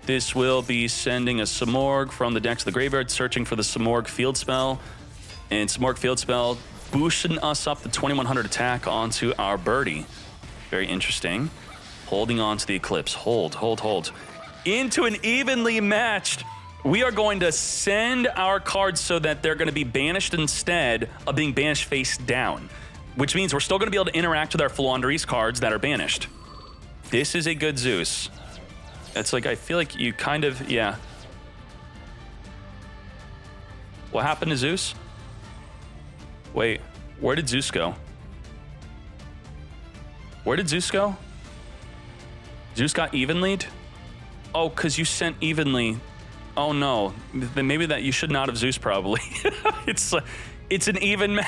This will be sending a Simorgh from the deck to the graveyard, searching for the Simorgh field spell. And Simorgh field spell boosting us up the 2100 attack onto our birdie. Very interesting. Holding on to the Eclipse. Hold. Into an evenly matched. We are going to send our cards so that they're going to be banished instead of being banished face down, which means we're still going to be able to interact with our Flandreese cards that are banished. This is a good Zeus. It's like, I feel like you kind of, yeah. What happened to Zeus? Wait, where did Zeus go? Where did Zeus go? Zeus got even lead? Oh, because you sent evenly. Oh no, then maybe that you should not have Zeus probably. It's an even,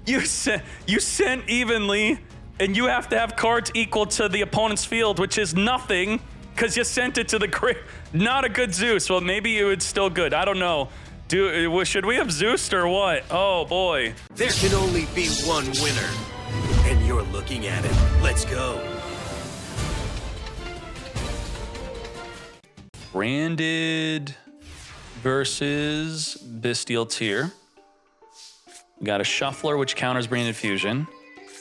you sent evenly and you have to have cards equal to the opponent's field, which is nothing because you sent it to the grave. Not a good Zeus. Well, maybe it was still good. I don't know. Should we have Zeus or what? Oh boy. There can only be one winner, and you're looking at it. Let's go. Branded versus Bestial Tier. We got a Shuffler, which counters Branded Fusion.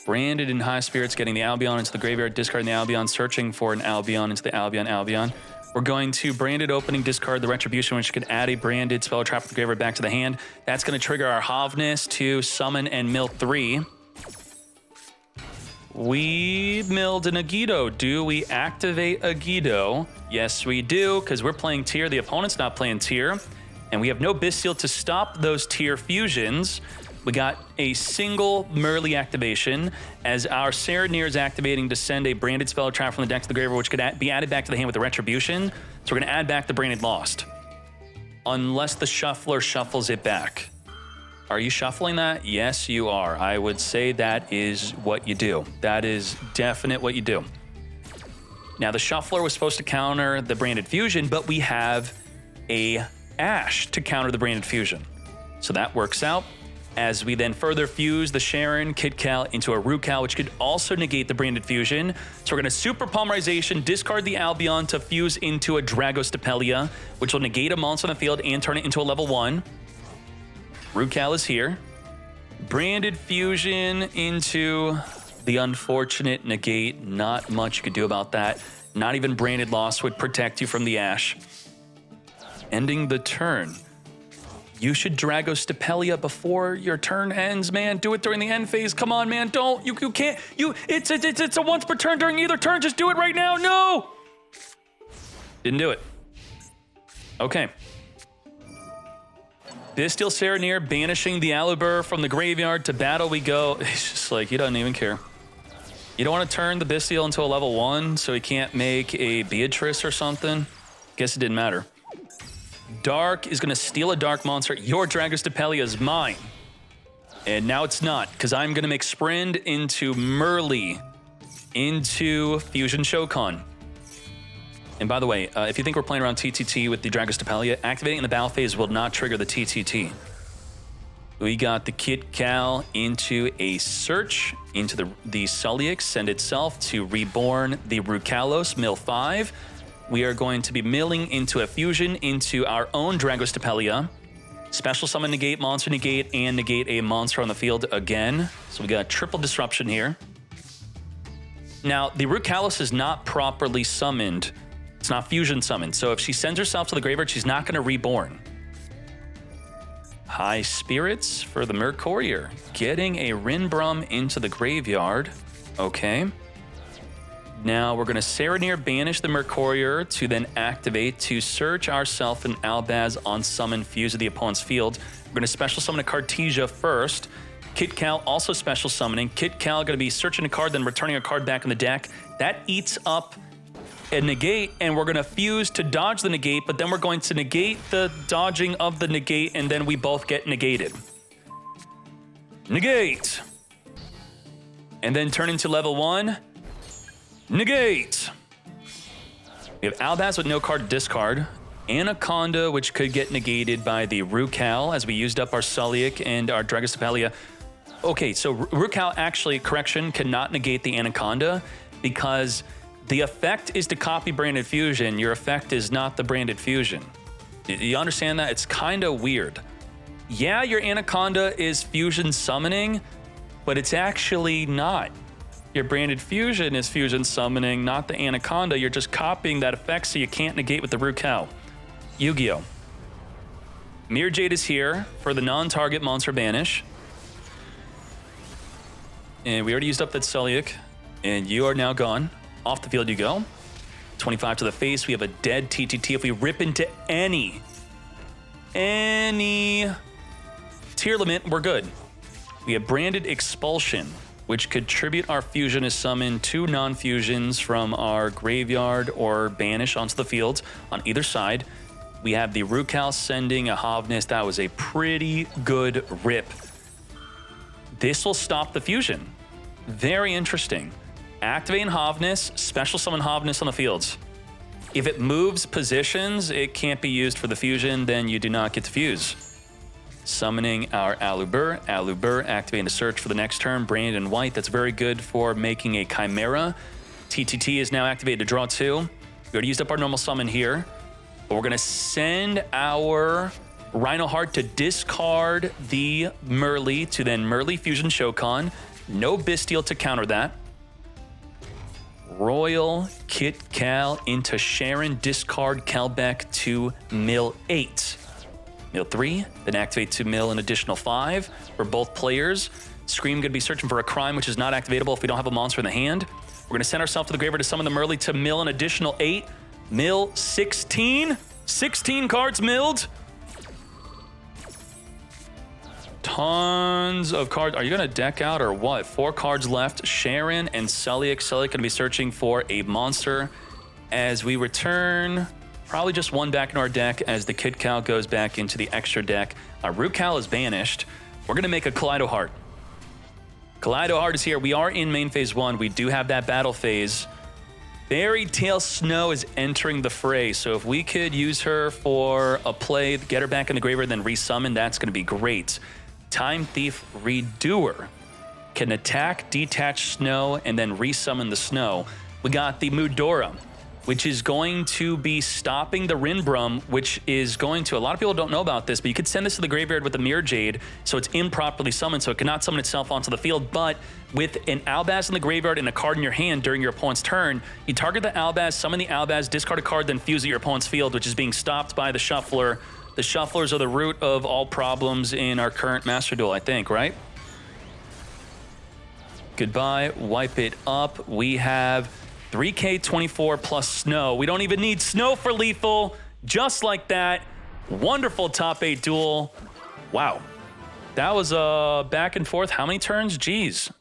Branded in high spirits, getting the Albion into the graveyard, discarding the Albion, searching for an Albion into the Albion. We're going to Branded opening, discard the Retribution, which could add a Branded spell trap from the graveyard back to the hand. That's going to trigger our Havness to summon and mill 3. We milled an Agido. Do we activate Agido? Yes, we do, because we're playing tier. The opponent's not playing tier. And we have no Bestial to stop those tier fusions. We got a single Merly activation as our Serenir is activating to send a Branded spell trap from the deck to the graveyard, which could be added back to the hand with the Retribution. So we're going to add back the Branded Lost. Unless the Shuffler shuffles it back. Are you shuffling that? Yes, you are. I would say that is what you do. That is definite what you do. Now, the Shuffler was supposed to counter the Branded Fusion, but we have a Ash to counter the Branded Fusion. So that works out. As we then further fuse the Sharon Kit-Cal into a Rukal, which could also negate the Branded Fusion. So we're going to Super Polymerization, discard the Albion to fuse into a Dragostapelia, which will negate a monster on the field and turn it into a level 1. Rukal is here. Branded Fusion into the unfortunate negate. Not much you could do about that. Not even Branded Loss would protect you from the Ash. Ending the turn. You should Dragostapelia before your turn ends, man. Do it during the end phase. Come on, man. Don't. You can't. It's a once per turn during either turn. Just do it right now. No. Didn't do it. Okay. Bestial Serenir banishing the Alubur from the graveyard. To battle we go. It's just like, he doesn't even care. You don't want to turn the Bestial into a level 1 so he can't make a Beatrice or something? Guess it didn't matter. Dark is going to steal a Dark monster. Your Dragostapelia is mine. And now it's not, because I'm going to make Sprint into Merly into Fusion Shokan. And by the way, if you think we're playing around TTT with the Dragostapelia, activating in the battle phase will not trigger the TTT. We got the Kit-Cal into a search into the Sulliux, send itself to reborn the Rukalos, mill 5. We are going to be milling into a fusion into our own Dragostapelia. Special summon negate, monster negate, and negate a monster on the field again. So we got a triple disruption here. Now, the Rukalos is not properly summoned. It's not fusion summoned. So if she sends herself to the graveyard, she's not going to reborn. High Spirits for the Mercourier. Getting a Rinbrum into the graveyard. Okay. Now we're going to Serenir banish the Mercourier to then activate to search ourself an Albaz on summon fuse of the opponent's field. We're going to special summon a Cartesia first. Kit-Cal also special summoning. Kit-Cal going to be searching a card, then returning a card back in the deck. That eats up a negate, and we're going to fuse to dodge the negate, but then we're going to negate the dodging of the negate, and then we both get negated. Negate. And then turn into level 1. Negate. We have Albaz with no card to discard. Anaconda, which could get negated by the Rukal, as we used up our Sulliux and our Dragostapelia. Okay, so Rukal actually, correction, cannot negate the Anaconda because The effect is to copy branded fusion. Your effect is not the branded fusion. You understand that? It's kind of weird. Yeah, your Anaconda is fusion summoning, but it's actually not. Your branded fusion is fusion summoning, not the Anaconda. You're just copying that effect so you can't negate with the Rukel. Yu-Gi-Oh! Mirror Jade is here for the non-target monster banish. And we already used up that Celiac, and you are now gone. Off the field you go. 25 to the face. We have a dead TTT. If we rip into any tier limit, we're good. We have branded Expulsion, which could tribute our fusion as summon 2 non-fusions from our graveyard or banish onto the field on either side. We have the Rukel sending a Havnis. That was a pretty good rip. This will stop the fusion. Very interesting. Activating Havnis, special summon Havnis on the fields. If it moves positions, it can't be used for the fusion, then you do not get to fuse. Summoning our Alubur, activating to search for the next turn, branded in white. That's very good for making a Chimera. TTT is now activated to draw 2. We already used up our normal summon here. But we're gonna send our Rhino Heart to discard the Merly to then Merly Fusion Shokan. No Bestial to counter that. Royal Kit Cal into Sharon, discard Calbeck to mill 8. Mill 3, then activate to mill an additional 5 for both players. Scream gonna be searching for a crime, which is not activatable if we don't have a monster in the hand. We're gonna send ourselves to the graveyard to summon the Merly to mill an additional 8. Mill 16. 16 cards milled. Tons of cards. Are you going to deck out or what? 4 cards left. Sharon and Celiac. Celiac going to be searching for a monster as we return. Probably just 1 back in our deck as the Kid Cow goes back into the extra deck. Rukel is banished. We're going to make a Kaleido Heart. Kaleido Heart is here. We are in main phase 1. We do have that battle phase. Fairy Tail Snow is entering the fray, so if we could use her for a play, get her back in the graveyard, then resummon, that's going to be great. Time Thief Redoer can attack, detach Snow, and then resummon the Snow. We got the Mudora, which is going to be stopping the Rinbrum, which is going to, a lot of people don't know about this, but you could send this to the graveyard with the Mirror Jade, so it's improperly summoned, so it cannot summon itself onto the field, but with an Albaz in the graveyard and a card in your hand during your opponent's turn, you target the Albaz, summon the Albaz, discard a card, then fuse at your opponent's field, which is being stopped by the Shuffler. The Shufflers are the root of all problems in our current Master Duel, I think, right? Goodbye, wipe it up. We have 3K24 plus Snow. We don't even need Snow for lethal. Just like that. Wonderful top 8 duel. Wow. That was a back and forth. How many turns? Jeez.